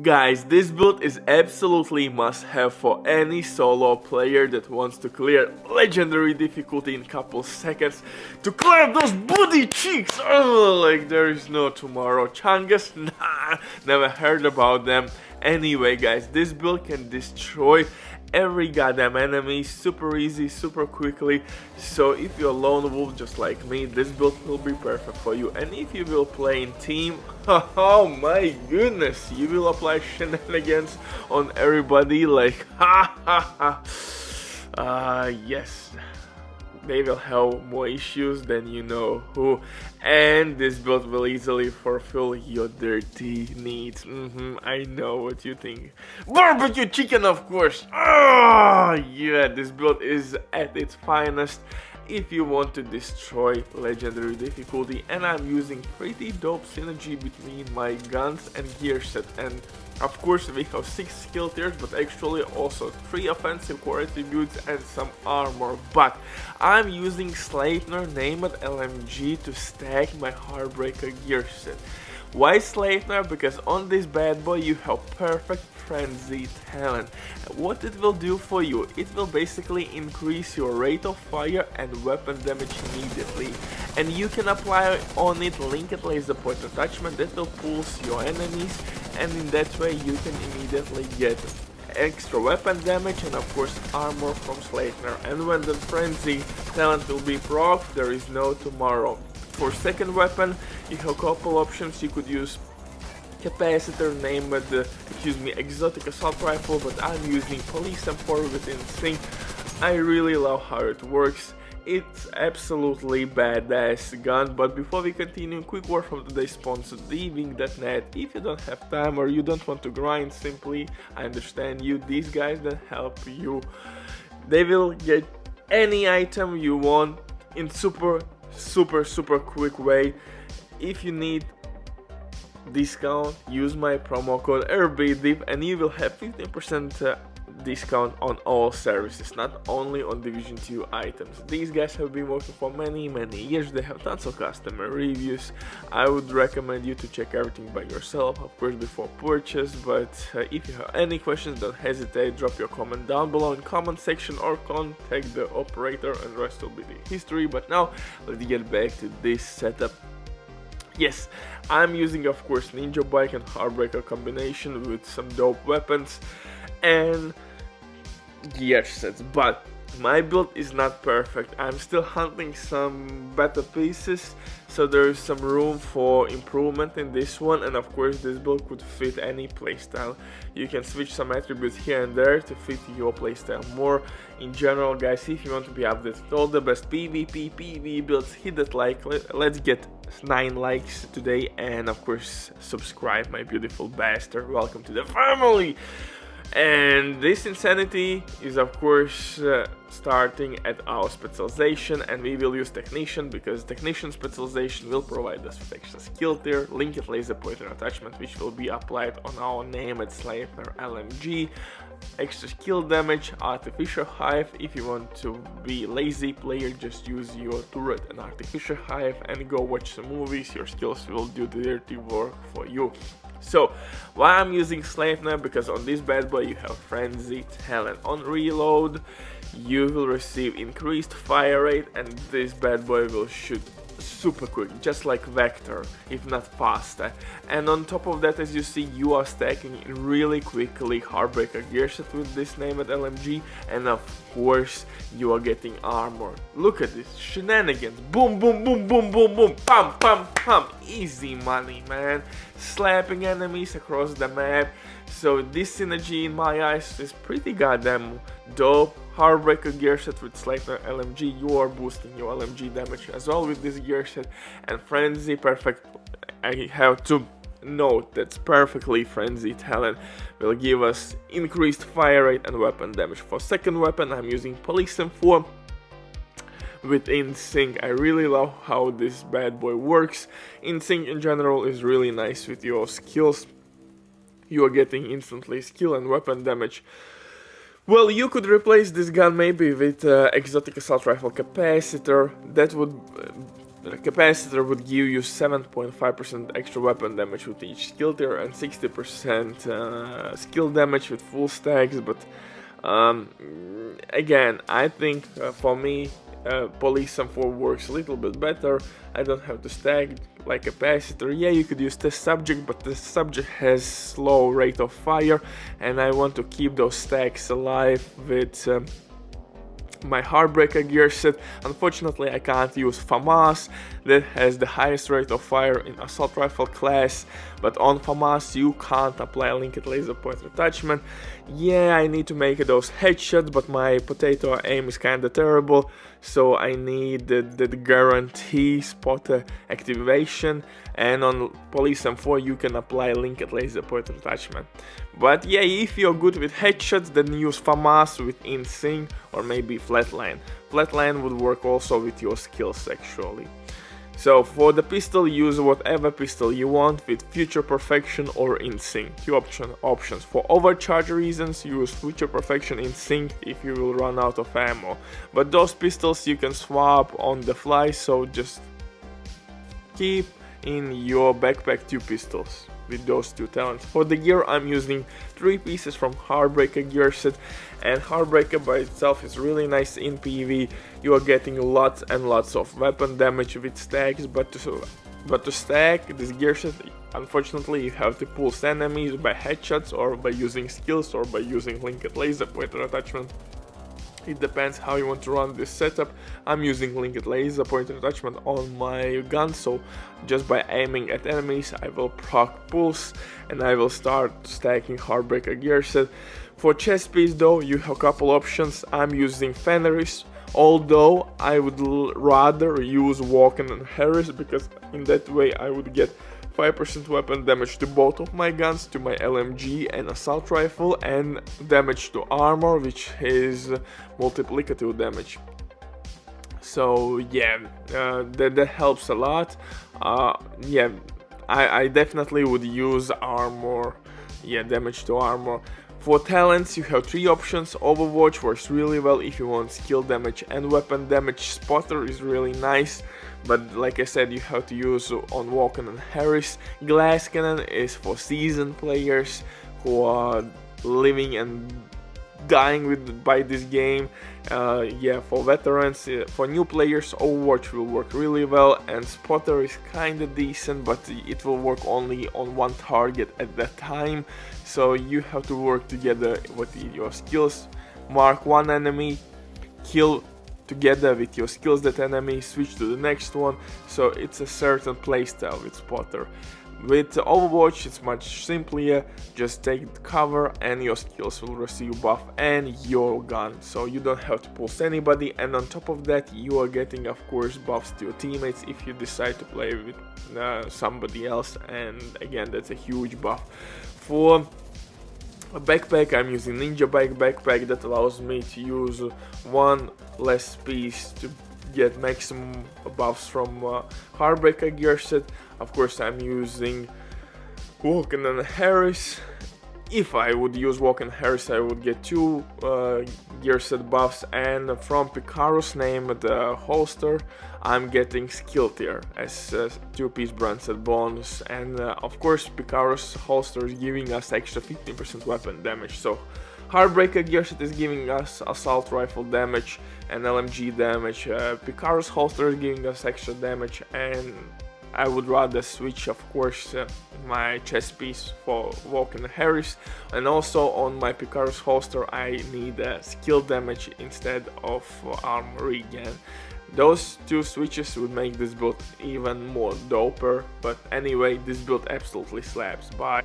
Guys, this build is absolutely must-have for any solo player that wants to clear legendary difficulty in couple seconds, to clear those booty cheeks. Oh, like there is no tomorrow. Changas? Nah, never heard about them. Anyway guys, this build can destroy every goddamn enemy super easy, super quickly. So if you're a lone wolf just like me, this build will be perfect for you. And if you will play in team, oh my goodness, you will apply shenanigans on everybody like yes, they will have more issues than you know who, and this build will easily fulfill your dirty needs. I know what you think. Barbecue chicken, of course. Yeah, this build is at its finest if you want to destroy legendary difficulty, and I'm using pretty dope synergy between my guns and gear set. And of course we have 6 skill tiers, but actually also 3 offensive core attributes and some armor. But I'm using Sleipnir named LMG to stack my Heartbreaker gear set. Why Sleipnir? Because on this bad boy you have perfect frenzy talent. What it will do for you, it will basically increase your rate of fire and weapon damage immediately, and you can apply on it linked laser point attachment that will pulse your enemies, and in that way you can immediately get extra weapon damage and of course armor from Sleipnir. And when the frenzy talent will be proc, there is no tomorrow. For second weapon you have a couple options. You could use capacitor named exotic assault rifle, but I'm using police M4 with Insync. I really love how it works. It's absolutely badass gun. But before we continue, quick word from today's sponsor, Wing.net. If you don't have time or you don't want to grind, simply, I understand you, these guys that help you. They will get any item you want in super quick way. If you need discount, use my promo code RBDIP and you will have 15% discount on all services, not only on Division 2 items. These guys have been working for many years. They have tons of customer reviews. I would recommend you to check everything by yourself, of course, before purchase. But if you have any questions, don't hesitate, drop your comment down below in comment section or contact the operator, and the rest will be the history. But now let's get back to this setup. Yes, I'm using of course Ninja Bike and Heartbreaker combination with some dope weapons and gear sets, but my build is not perfect. I'm still hunting some better pieces, so there is some room for improvement in this one, and of course this build could fit any playstyle. You can switch some attributes here and there to fit your playstyle more. In general guys, if you want to be updated with all the best PvP builds, hit that like. Let's get 9 likes today, and of course subscribe, my beautiful bastard. Welcome to the family. And this insanity is of course starting at our specialization, and we will use technician because technician specialization will provide us with extra skill tier, linked laser pointer attachment, which will be applied on our name at Sleipnir LMG, extra skill damage, artificial hive. If you want to be lazy player, just use your turret and artificial hive and go watch some movies. Your skills will do the dirty work for you. So why I'm using Sleipnir? Because on this bad boy you have frenzy talent. On reload you will receive increased fire rate, and this bad boy will shoot super quick, just like Vector, if not faster. And on top of that, as you see, you are stacking really quickly Heartbreaker gear set with this name at LMG, and of course you are getting armor. Look at this shenanigans, boom boom boom boom boom boom, pam pam pam, easy money man, slapping enemies across the map. So this synergy in my eyes is pretty goddamn dope. Heartbreaker gear set with Sleipnir LMG, you are boosting your LMG damage as well with this gear set, and frenzy perfect. I have to note that's perfectly frenzy talent will give us increased fire rate and weapon damage. For second weapon I'm using police M4 with Insync. I really love how this bad boy works. Insync in general is really nice with your skills. You are getting instantly skill and weapon damage. Well, you could replace this gun maybe with exotic assault rifle capacitor. That would The capacitor would give you 7.5% extra weapon damage with each skill tier and 60% skill damage with full stacks, but again, I think for me Police M4 works a little bit better. I don't have to stack like capacitor. Yeah, you could use test subject, but the subject has slow rate of fire, and I want to keep those stacks alive with my Heartbreaker gear set. Unfortunately, I can't use FAMAS that has the highest rate of fire in assault rifle class, but on FAMAS you can't apply linked laser pointer attachment. Yeah, I need to make those headshots, but my potato aim is kinda terrible, so I need the guarantee spotter activation, and on Police M4 you can apply linked laser pointer attachment. But yeah, if you're good with headshots, then use FAMAS with InSync or maybe Flatline. Flatline would work also with your skills actually. So for the pistol, use whatever pistol you want with Future Perfection or InSync. Two options. For overcharge reasons, use Future Perfection InSync if you will run out of ammo. But those pistols you can swap on the fly, so just keep in your backpack two pistols with those two talents. For the gear, I'm using 3 pieces from Heartbreaker gear set, and Heartbreaker by itself is really nice in PvE. You are getting lots and lots of weapon damage with stacks, but to stack this gear set, unfortunately you have to pulse enemies by headshots or by using skills or by using linked laser pointer attachment. It depends how you want to run this setup. I'm using linked laser pointer attachment on my gun, so just by aiming at enemies I will proc pulse and I will start stacking Heartbreaker gear set. For chest piece though, you have a couple options. I'm using Fenris, although I would rather use Walken and Harris, because in that way I would get 5% weapon damage to both of my guns, to my LMG and assault rifle, and damage to armor, which is multiplicative damage. So yeah, that helps a lot. Yeah, I definitely would use armor, yeah, damage to armor. For talents, you have 3 options. Overwatch works really well if you want skill damage and weapon damage. Spotter is really nice, but like I said, you have to use on Walken and Harris. Glass Cannon is for seasoned players who are living and dying by this game. Yeah, for veterans, for new players, Overwatch will work really well, and Spotter is kinda decent, but it will work only on one target at that time, so you have to work together with your skills. Mark one enemy, kill together with your skills that enemy, switch to the next one, so it's a certain playstyle with Spotter. With Overwatch it's much simpler, just take cover and your skills will receive buff and your gun, so you don't have to pulse anybody, and on top of that you are getting of course buffs to your teammates if you decide to play with somebody else, and again that's a huge buff. For a backpack, I'm using Ninja backpack that allows me to use one less piece to get maximum buffs from Heartbreaker gear set. Of course I'm using Walken and Harris. If I would use Walken and Harris I would get 2 gear set buffs, and from Picaro's name, the holster, I'm getting skill tier as 2-piece brand set bonus, and of course Picaro's holster is giving us extra 15% weapon damage. So Heartbreaker gear set is giving us assault rifle damage and LMG damage. Picaro's holster is giving us extra damage, and I would rather switch of course my chest piece for Walken Harris, and also on my Picaro's holster I need skill damage instead of armor regen. Those 2 switches would make this build even more doper, but anyway, this build absolutely slaps. Bye.